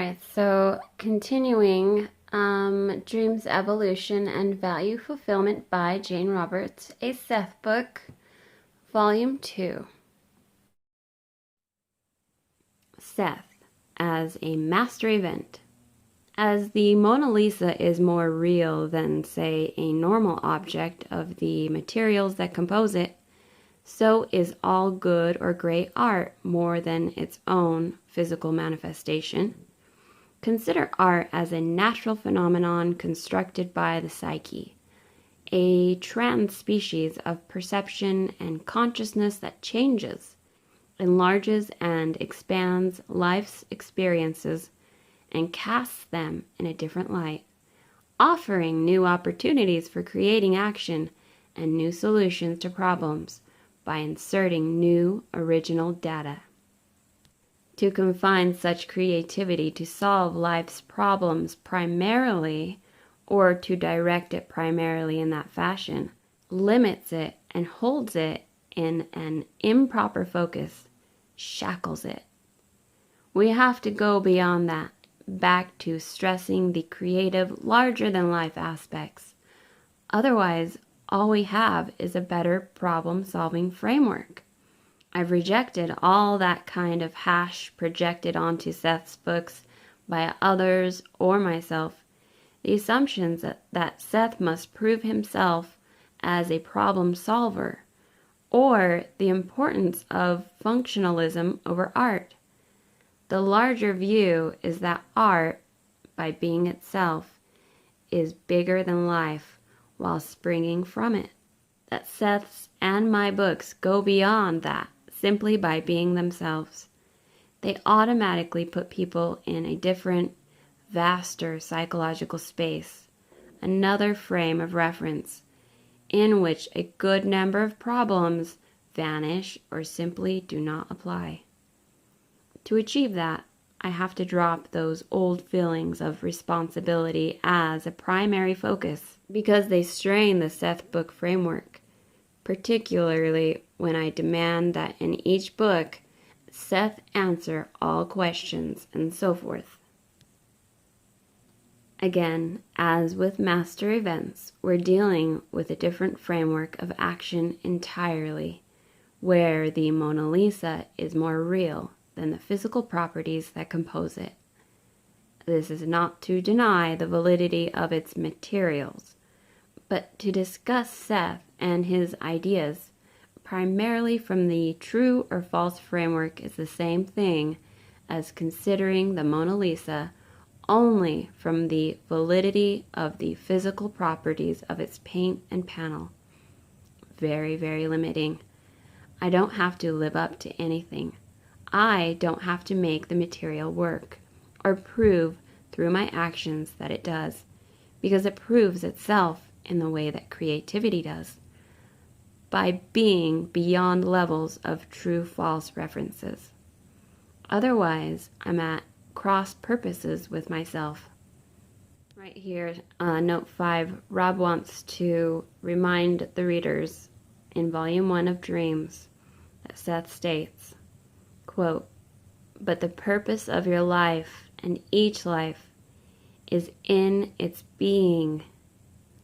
Alright, so continuing Dreams, Evolution, and Value Fulfillment by Jane Roberts, a Seth book, Volume 2. Seth as a master event. As the Mona Lisa is more real than, say, a normal object of the materials that compose it, so is all good or great art more than its own physical manifestation. Consider art as a natural phenomenon constructed by the psyche, a trans species of perception and consciousness that changes, enlarges, and expands life's experiences and casts them in a different light, offering new opportunities for creating action and new solutions to problems by inserting new original data. To confine such creativity to solve life's problems primarily, or to direct it primarily in that fashion, limits it and holds it in an improper focus, shackles it. We have to go beyond that, back to stressing the creative, larger-than-life aspects. Otherwise, all we have is a better problem-solving framework. I've rejected all that kind of hash projected onto Seth's books by others or myself. The assumptions that Seth must prove himself as a problem solver, or the importance of functionalism over art. The larger view is that art, by being itself, is bigger than life while springing from it. That Seth's and my books go beyond that simply by being themselves. They automatically put people in a different, vaster psychological space, another frame of reference, in which a good number of problems vanish or simply do not apply. To achieve that, I have to drop those old feelings of responsibility as a primary focus because they strain the Seth book framework, particularly when I demand that in each book, Seth answer all questions and so forth. Again, as with master events, we're dealing with a different framework of action entirely, where the Mona Lisa is more real than the physical properties that compose it. This is not to deny the validity of its materials, but to discuss Seth and his ideas primarily from the true or false framework is the same thing as considering the Mona Lisa only from the validity of the physical properties of its paint and panel. Very, very limiting. I don't have to live up to anything. I don't have to make the material work or prove through my actions that it does, because it proves itself in the way that creativity does, by being beyond levels of true-false references. Otherwise, I'm at cross purposes with myself. Right here, note 5, Rob wants to remind the readers in Volume 1 of Dreams that Seth states, quote, "But the purpose of your life and each life is in its being.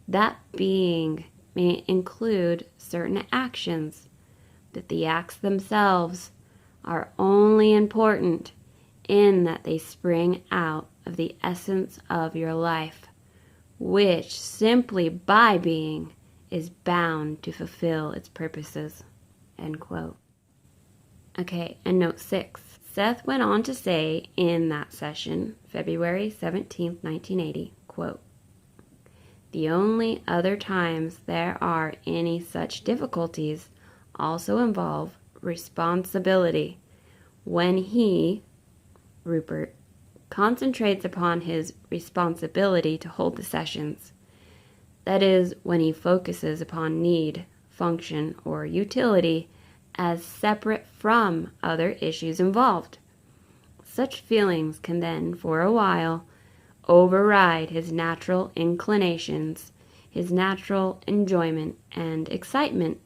That being may include certain actions, but the acts themselves are only important in that they spring out of the essence of your life, which simply by being is bound to fulfill its purposes." End quote. Okay, and note 6. Seth went on to say in that session, February 17, 1980, quote, "The only other times there are any such difficulties also involve responsibility, when he, Rupert, concentrates upon his responsibility to hold the sessions. That is, when he focuses upon need, function, or utility as separate from other issues involved. Such feelings can then, for a while, override his natural inclinations, his natural enjoyment and excitement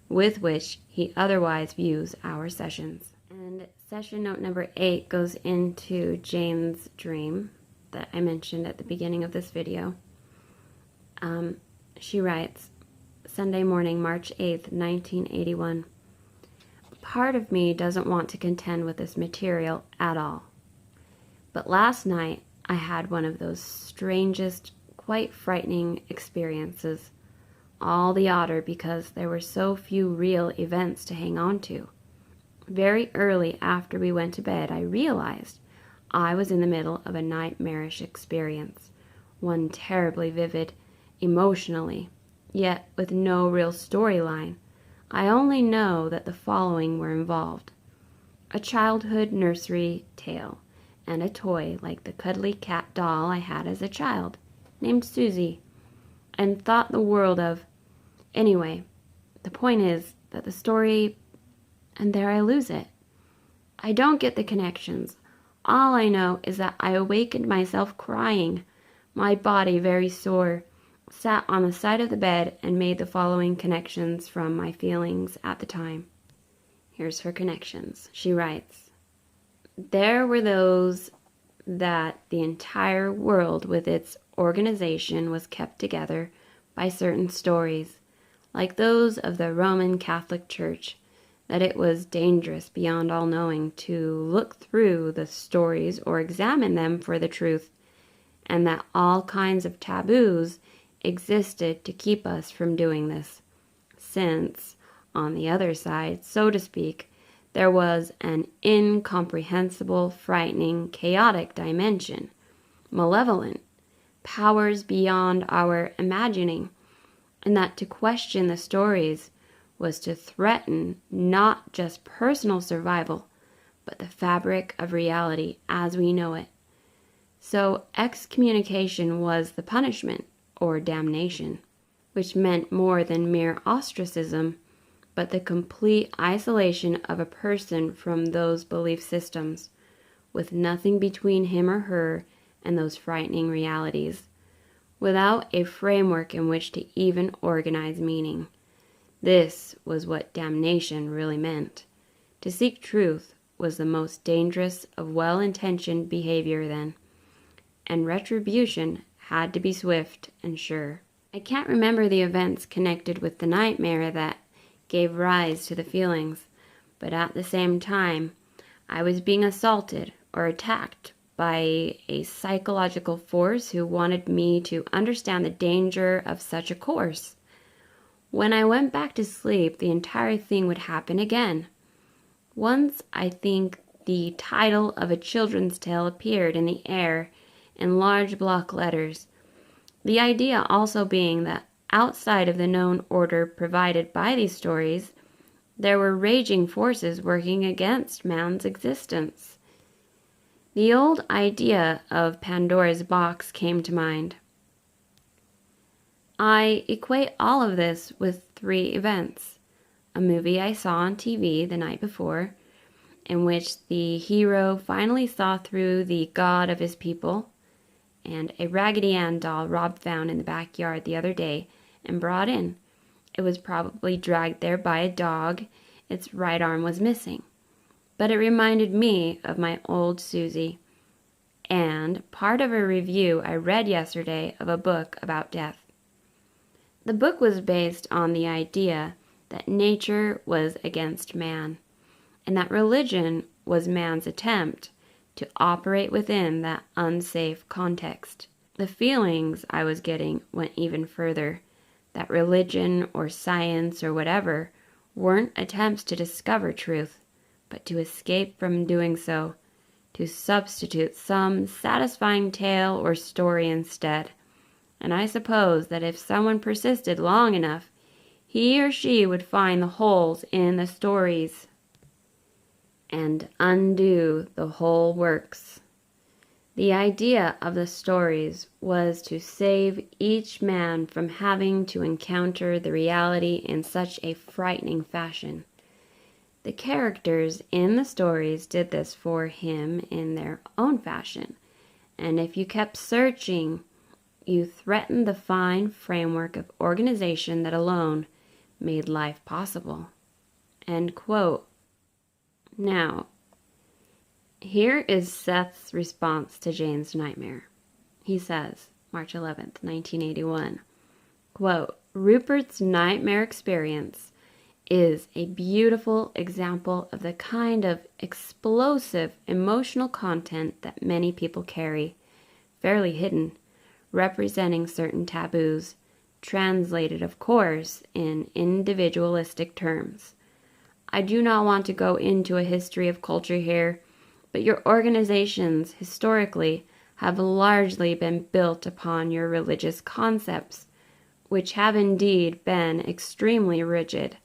with which he otherwise views our sessions." And Session note number 8 goes into Jane's dream that I mentioned at the beginning of this video. She writes, Sunday morning, March 8th, 1981. Part of me doesn't want to contend with this material at all. But last night, I had one of those strangest, quite frightening experiences. All the odder because there were so few real events to hang on to. Very early after we went to bed, I realized I was in the middle of a nightmarish experience, one terribly vivid, emotionally, yet with no real storyline. I only know that the following were involved: a childhood nursery tale, and a toy like the cuddly cat doll I had as a child, named Susie, and thought the world of. Anyway, the point is that the story, and there I lose it. I don't get the connections. All I know is that I awakened myself crying, my body very sore, sat on the side of the bed and made the following connections from my feelings at the time. Here's her connections. She writes, there were those that the entire world with its organization was kept together by certain stories, like those of the Roman Catholic Church, that it was dangerous beyond all knowing to look through the stories or examine them for the truth, and that all kinds of taboos existed to keep us from doing this, since, on the other side, so to speak, there was an incomprehensible, frightening, chaotic dimension, malevolent, powers beyond our imagining, and that to question the stories was to threaten not just personal survival, but the fabric of reality as we know it. So excommunication was the punishment, or damnation, which meant more than mere ostracism, but the complete isolation of a person from those belief systems, with nothing between him or her and those frightening realities, without a framework in which to even organize meaning. This was what damnation really meant. To seek truth was the most dangerous of well-intentioned behavior then, and retribution had to be swift and sure. I can't remember the events connected with the nightmare that gave rise to the feelings, but at the same time, I was being assaulted or attacked by a psychological force who wanted me to understand the danger of such a course. When I went back to sleep, the entire thing would happen again. Once, I think, the title of a children's tale appeared in the air in large block letters, the idea also being that outside of the known order provided by these stories, there were raging forces working against man's existence. The old idea of Pandora's box came to mind. I equate all of this with 3 events. A movie I saw on TV the night before, in which the hero finally saw through the God of his people, and a Raggedy Ann doll Rob found in the backyard the other day and brought in. It was probably dragged there by a dog. Its right arm was missing. But it reminded me of my old Susie, and part of a review I read yesterday of a book about death. The book was based on the idea that nature was against man, and that religion was man's attempt to operate within that unsafe context. The feelings I was getting went even further, that religion or science or whatever weren't attempts to discover truth, but to escape from doing so, to substitute some satisfying tale or story instead. And I suppose that if someone persisted long enough, he or she would find the holes in the stories and undo the whole works. The idea of the stories was to save each man from having to encounter the reality in such a frightening fashion. The characters in the stories did this for him in their own fashion, and if you kept searching, you threatened the fine framework of organization that alone made life possible. End quote. Now, Here is Seth's response to Jane's nightmare. He says, March 11th, 1981, quote, Rupert's nightmare experience is a beautiful example of the kind of explosive emotional content that many people carry, fairly hidden, representing certain taboos, translated, of course, in individualistic terms. I do not want to go into a history of culture here, but your organizations, historically, have largely been built upon your religious concepts, which have indeed been extremely rigid.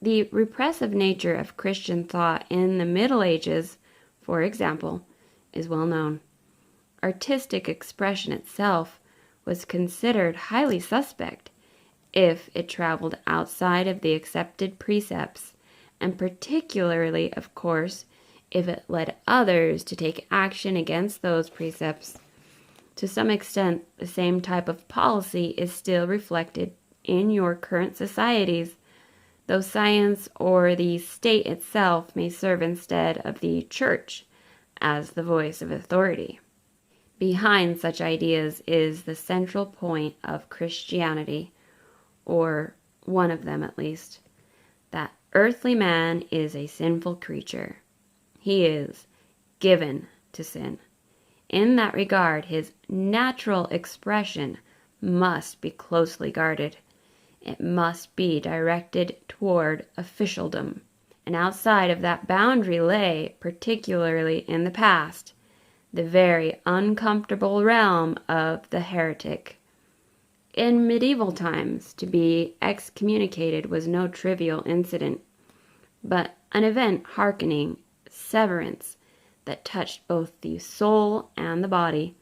The repressive nature of Christian thought in the Middle Ages, for example, is well known. Artistic expression itself was considered highly suspect if it traveled outside of the accepted precepts, and particularly, of course, if it led others to take action against those precepts. To some extent, the same type of policy is still reflected in your current societies, though science or the state itself may serve instead of the church as the voice of authority. Behind such ideas is the central point of Christianity, or one of them at least, that earthly man is a sinful creature. He is given to sin. In that regard, his natural expression must be closely guarded. It must be directed toward officialdom, and outside of that boundary lay, particularly in the past, the very uncomfortable realm of the heretic. In medieval times, to be excommunicated was no trivial incident, but an event hearkening severance that touched both the soul and the body,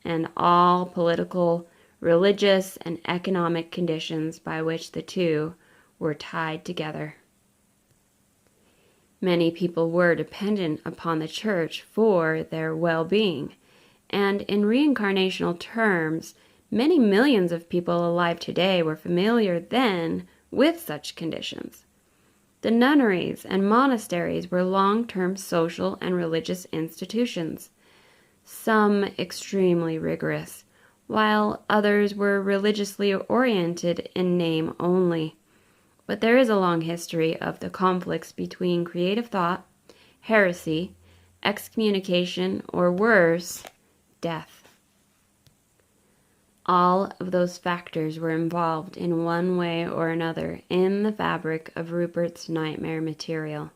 and all political, religious, and economic conditions by which the two were tied together. Many people were dependent upon the church for their well-being, and in reincarnational terms, many millions of people alive today were familiar then with such conditions. The nunneries and monasteries were long-term social and religious institutions, some extremely rigorous, while others were religiously oriented in name only. But there is a long history of the conflicts between creative thought, heresy, excommunication, or worse, death. All of those factors were involved in one way or another in the fabric of Rupert's nightmare material.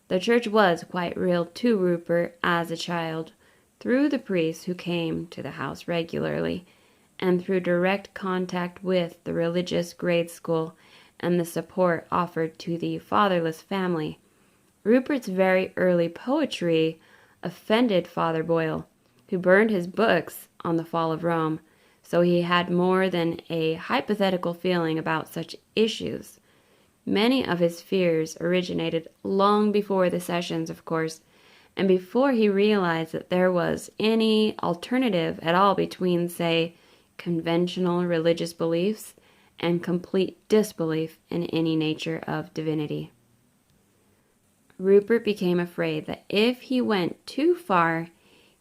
The church was quite real to Rupert as a child, through the priests who came to the house regularly, and through direct contact with the religious grade school and the support offered to the fatherless family. Rupert's very early poetry offended Father Boyle, who burned his books on the fall of Rome, so he had more than a hypothetical feeling about such issues. Many of his fears originated long before the sessions, of course, and before he realized that there was any alternative at all between, say, conventional religious beliefs and complete disbelief in any nature of divinity. Rupert became afraid that if he went too far,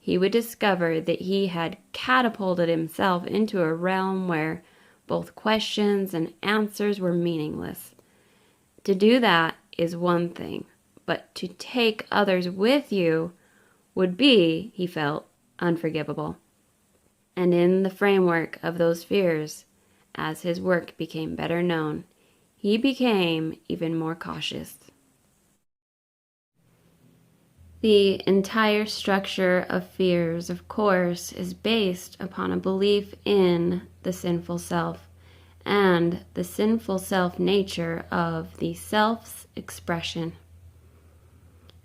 he would discover that he had catapulted himself into a realm where both questions and answers were meaningless. To do that is one thing, but to take others with you would be, he felt, unforgivable. And in the framework of those fears, as his work became better known, he became even more cautious. The entire structure of fears, of course, is based upon a belief in the sinful self and the sinful self nature of the self's expression.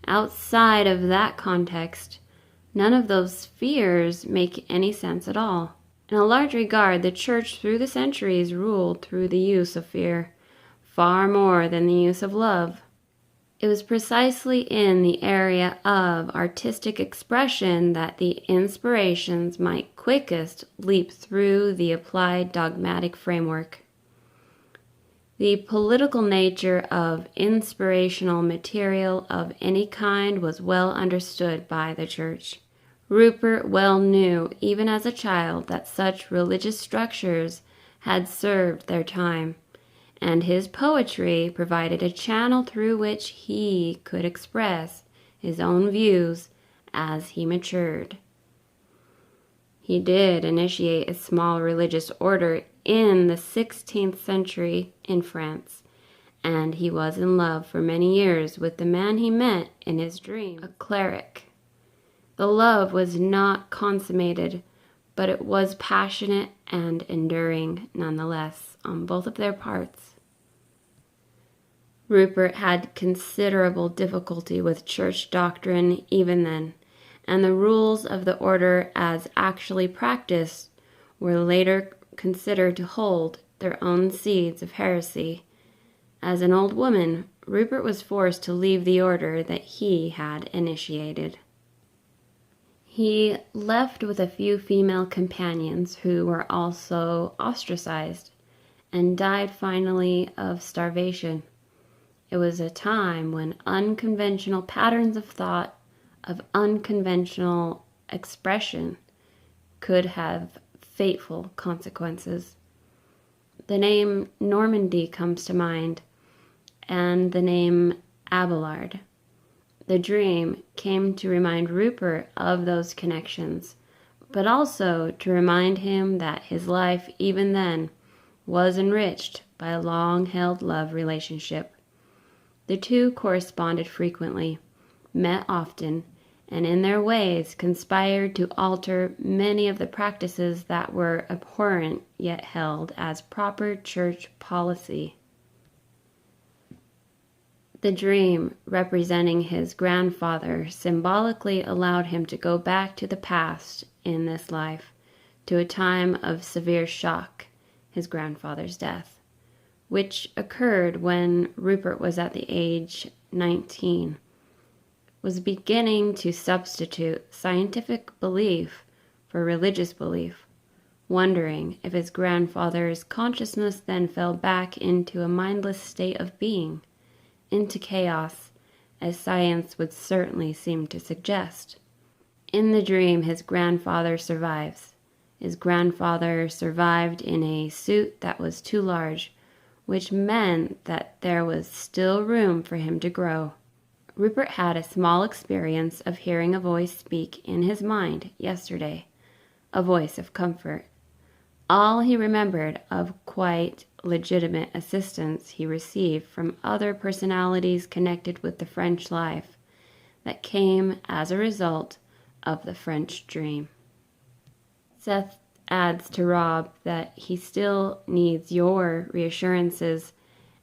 Outside of that context, none of those fears make any sense at all. In a large regard, the church through the centuries ruled through the use of fear, far more than the use of love. It was precisely in the area of artistic expression that the inspirations might quickest leap through the applied dogmatic framework. The political nature of inspirational material of any kind was well understood by the Church. Rupert well knew, even as a child, that such religious structures had served their time, and his poetry provided a channel through which he could express his own views as he matured. He did initiate a small religious order in the 16th century in France, and he was in love for many years with the man he met in his dream, a cleric. The love was not consummated, but it was passionate and enduring nonetheless on both of their parts. Rupert had considerable difficulty with church doctrine even then, and the rules of the order as actually practiced were later considered to hold their own seeds of heresy. As an old woman, Rupert was forced to leave the order that he had initiated. He left with a few female companions who were also ostracized, and died finally of starvation. It was a time when unconventional patterns of thought, of unconventional expression, could have fateful consequences. The name Normandy comes to mind, and the name Abelard. The dream came to remind Rupert of those connections, but also to remind him that his life, even then, was enriched by a long-held love relationship. The two corresponded frequently, met often, and in their ways conspired to alter many of the practices that were abhorrent yet held as proper church policy. The dream, representing his grandfather, symbolically allowed him to go back to the past in this life, to a time of severe shock, his grandfather's death, which occurred when Rupert was at the age 19, was beginning to substitute scientific belief for religious belief, wondering if his grandfather's consciousness then fell back into a mindless state of being, into chaos, as science would certainly seem to suggest. In the dream, his grandfather survives. His grandfather survived in a suit that was too large, which meant that there was still room for him to grow. Rupert had a small experience of hearing a voice speak in his mind yesterday, a voice of comfort. All he remembered of quite legitimate assistance he received from other personalities connected with the French life that came as a result of the French dream. Seth adds to Rob that he still needs your reassurances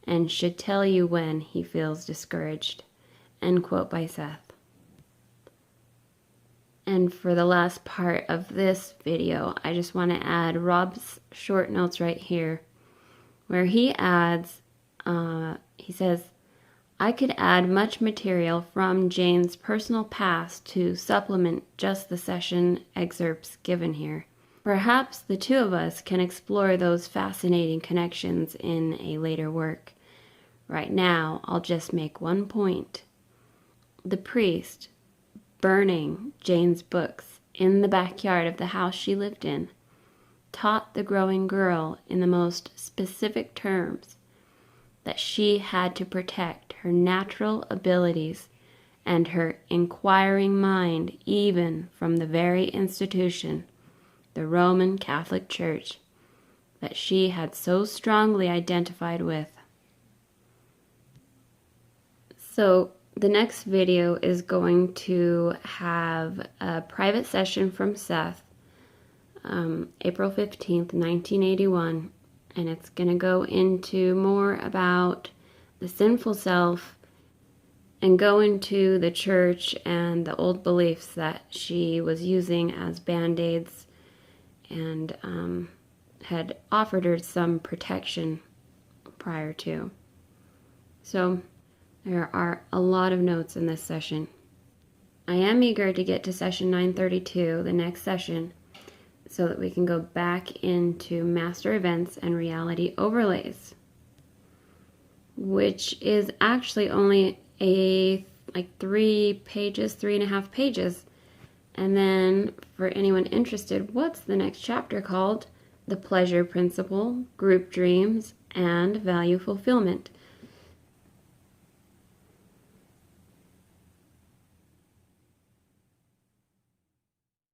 and should tell you when he feels discouraged. End quote by Seth. And for the last part of this video, I just want to add Rob's short notes right here, where he adds, he says, I could add much material from Jane's personal past to supplement just the session excerpts given here. Perhaps the two of us can explore those fascinating connections in a later work. Right now, I'll just make one point. The priest burning Jane's books in the backyard of the house she lived in taught the growing girl in the most specific terms that she had to protect her natural abilities and her inquiring mind even from the very institution, the Roman Catholic Church, that she had so strongly identified with. So the next video is going to have a private session from Seth, April 15th, 1981, and it's going to go into more about the sinful self and go into the church and the old beliefs that she was using as band-aids and had offered her some protection prior to. So there are a lot of notes in this session. I am eager to get to session 932, the next session, so that we can go back into master events and reality overlays. which is actually only like 3.5 pages. And then for anyone interested, what's the next chapter called? The Pleasure Principle, Group Dreams, and Value Fulfillment.